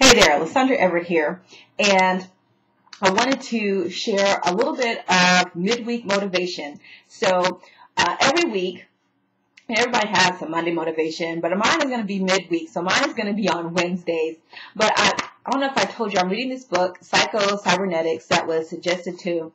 Hey there, Lysandra Everett here, and I wanted to share a little bit of midweek motivation. So every week, everybody has some Monday motivation, but mine is going to be midweek, so mine is going to be on Wednesdays. But I don't know if I told you, I'm reading this book, Psycho-Cybernetics, that was suggested to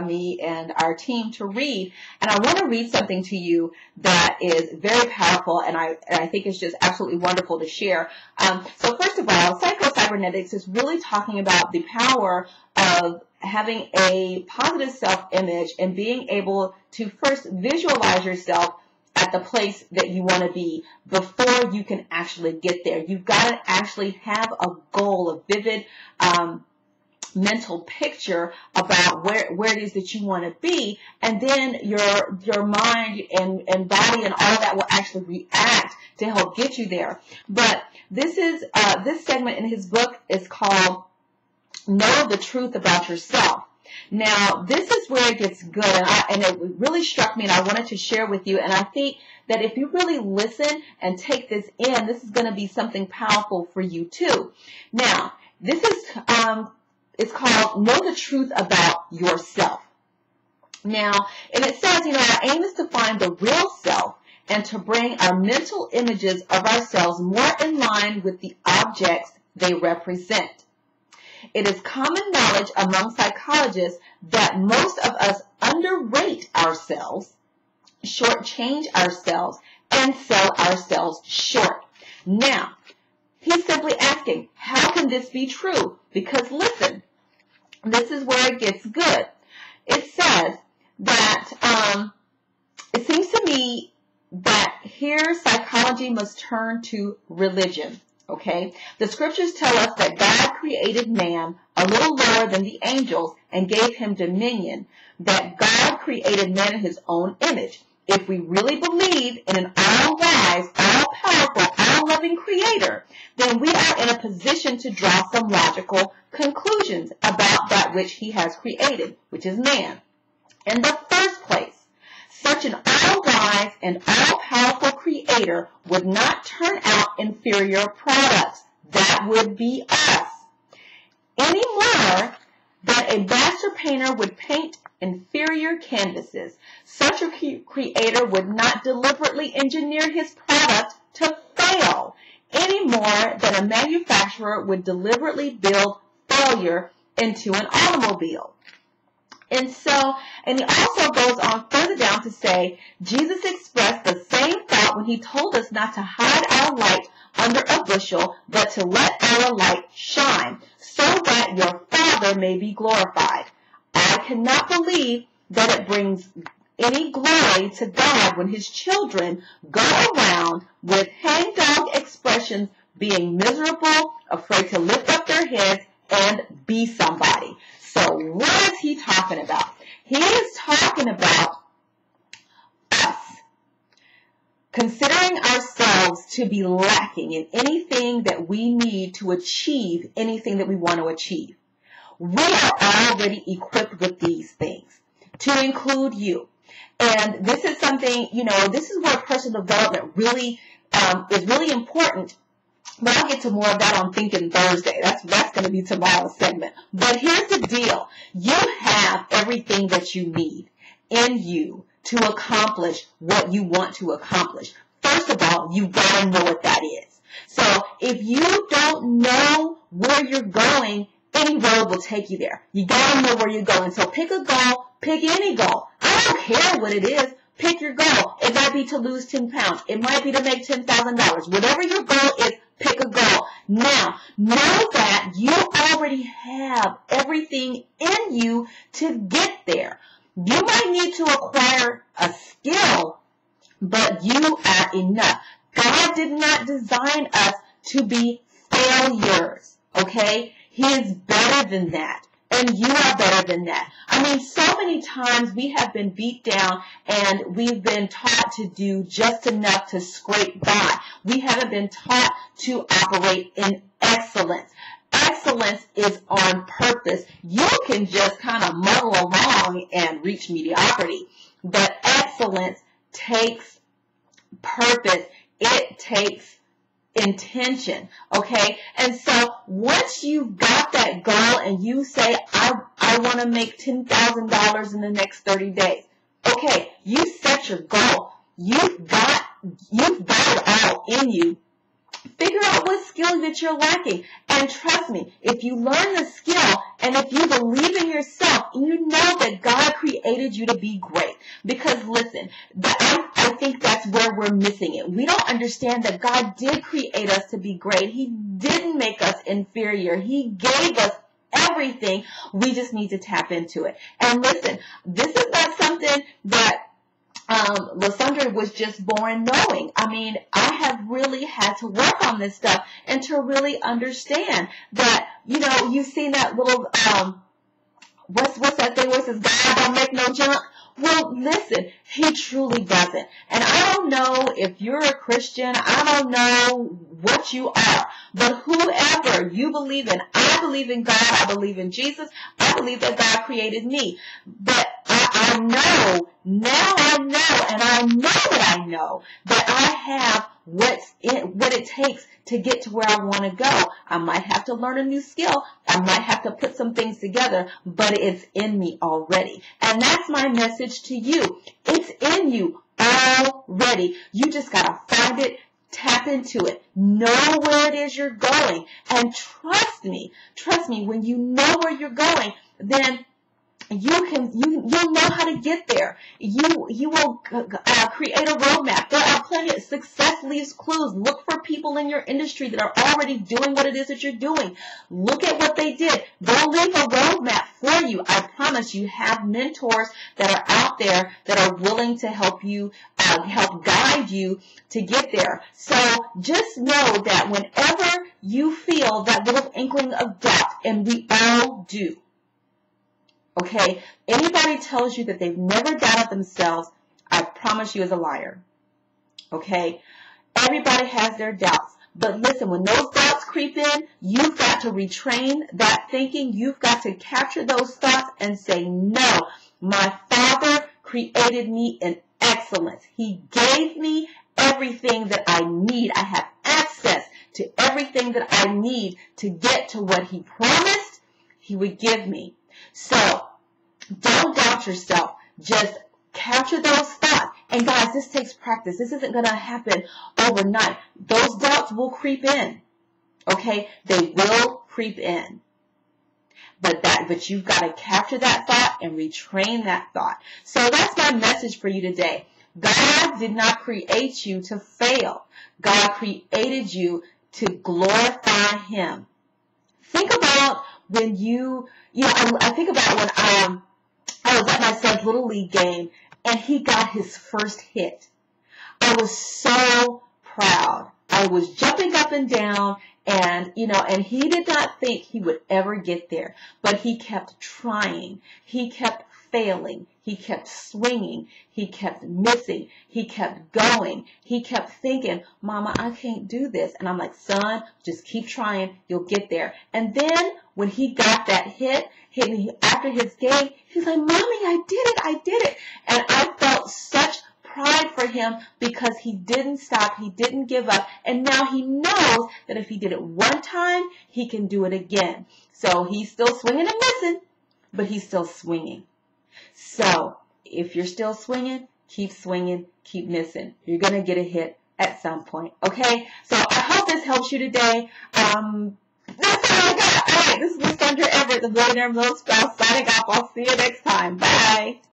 me and our team to read, and I want to read something to you that is very powerful, and I think it's just absolutely wonderful to share. So first of all, Psycho-Cybernetics is really talking about the power of having a positive self-image and being able to first visualize yourself at the place that you want to be before you can actually get there. You've got to actually have a goal, a vivid mental picture about where it is that you want to be, and then your mind and body and all of that will actually react to help get you there. But this segment in his book is called Know the Truth About Yourself. Now, this is where it gets good, and it really struck me, and I wanted to share with you, and I think that if you really listen and take this in, this is going to be something powerful for you too. Now, this is it's called Know the Truth About Yourself. Now, and it says, our aim is to find the real self and to bring our mental images of ourselves more in line with the objects they represent. It is common knowledge among psychologists that most of us underrate ourselves, shortchange ourselves, and sell ourselves short. Now, he's simply asking, how can this be true? Because listen, this is where it gets good. It says that it seems to me that here psychology must turn to religion. Okay? The scriptures tell us that God created man a little lower than the angels and gave him dominion, that God created man in his own image. If we really believe in an all-wise, all-powerful, all-loving creator, then we are in a position to draw some logical conclusions about that which he has created, which is man. In the first place, such an all-wise and all-powerful creator would not turn out inferior products. That would be us. Any more than a master painter would paint inferior canvases. Such a creator would not deliberately engineer his product to fail, any more than a manufacturer would deliberately build failure into an automobile. And he also goes on further down to say, Jesus expressed the same thought when he told us not to hide our light under a bushel, but to let our light shine, so that your Father may be glorified. I cannot believe that it brings any glory to God when his children go around with hangdog expressions, being miserable, afraid to lift up their heads and be somebody. So what is he talking about? He is talking about us considering ourselves to be lacking in anything that we need to achieve anything that we want to achieve. We are already equipped with these things, to include you. And this is something, this is where personal development really is really important. But I'll get to more of that on Thinking Thursday. That's going to be tomorrow's segment. But here's the deal. You have everything that you need in you to accomplish what you want to accomplish. First of all, you got to know what that is. So if you don't know where you're going, any road will take you there. You got to know where you're going. So pick a goal. Pick any goal. I don't care what it is. Pick your goal. It might be to lose 10 pounds. It might be to make $10,000. Whatever your goal is, pick a goal. Now, know that you already have everything in you to get there. You might need to acquire a skill, but you are enough. God did not design us to be failures, okay? He is better than that. And you are better than that. I mean, so many times we have been beat down and we've been taught to do just enough to scrape by. We haven't been taught to operate in excellence. Excellence is on purpose. You can just kind of muddle along and reach mediocrity. But excellence takes purpose. It takes intention, okay? And so once you've got that goal and you say, I want to make $10,000 in the next 30 days, okay, you set your goal. You've got it all in you. Figure out what skill that you're lacking. And trust me, if you learn the skill and if you believe in yourself and you know that God created you to be great. Because listen, I think that's where we're missing it. We don't understand that God did create us to be great. He didn't make us inferior. He gave us everything. We just need to tap into it. And listen, this is not something that Lysandra was just born knowing. I mean, I have really had to work on this stuff and to really understand that, you know, you've seen that little, what's that thing where it says, God don't make no junk? Well, listen, he truly doesn't. And I don't know if you're a Christian. I don't know what you are. But whoever you believe in, I believe in God. I believe in Jesus. I believe that God created me. But I know, now I know, and I know that I know that I have what it takes to get to where I want to go. I might have to learn a new skill. I might have to put some things together, but it's in me already. And that's my message to you. It's in you already. You just got to find it, tap into it, know where it is you're going. And trust me, when you know where you're going, then you'll know how to get there. You will create a roadmap. There are plenty of success leaves clues. Look for people in your industry that are already doing what it is that you're doing. Look at what they did. They'll leave a roadmap for you. I promise you have mentors that are out there that are willing to help you, help guide you to get there. So just know that whenever you feel that little inkling of doubt, and we all do, okay, anybody tells you that they've never doubted themselves, I promise you is a liar. Okay, everybody has their doubts. But listen, when those doubts creep in, you've got to retrain that thinking. You've got to capture those thoughts and say, no, my Father created me in excellence. He gave me everything that I need. I have access to everything that I need to get to what He promised He would give me. So, don't doubt yourself. Just capture those thoughts. And guys, this takes practice. This isn't going to happen overnight. Those doubts will creep in. Okay? They will creep in. But you've got to capture that thought and retrain that thought. So that's my message for you today. God did not create you to fail. God created you to glorify Him. Think about when I think about when I was at my son's Little League game and he got his first hit. I was so proud. I was jumping up and down and he did not think he would ever get there, but he kept trying. He kept failing. He kept swinging. He kept missing. He kept going. He kept thinking, Mama, I can't do this. And I'm like, son, just keep trying. You'll get there. And then when he got that hit after his game, he's like, Mommy, I did it. And I felt such pride for him because he didn't stop. He didn't give up. And now he knows that if he did it one time, he can do it again. So he's still swinging and missing, but he's still swinging. So if you're still swinging, keep missing. You're going to get a hit at some point. Okay? So I hope this helps you today. That's all I got. All right, this is Lysandra Everett, the Billionaire Middle Spouse, signing off. I'll see you next time. Bye.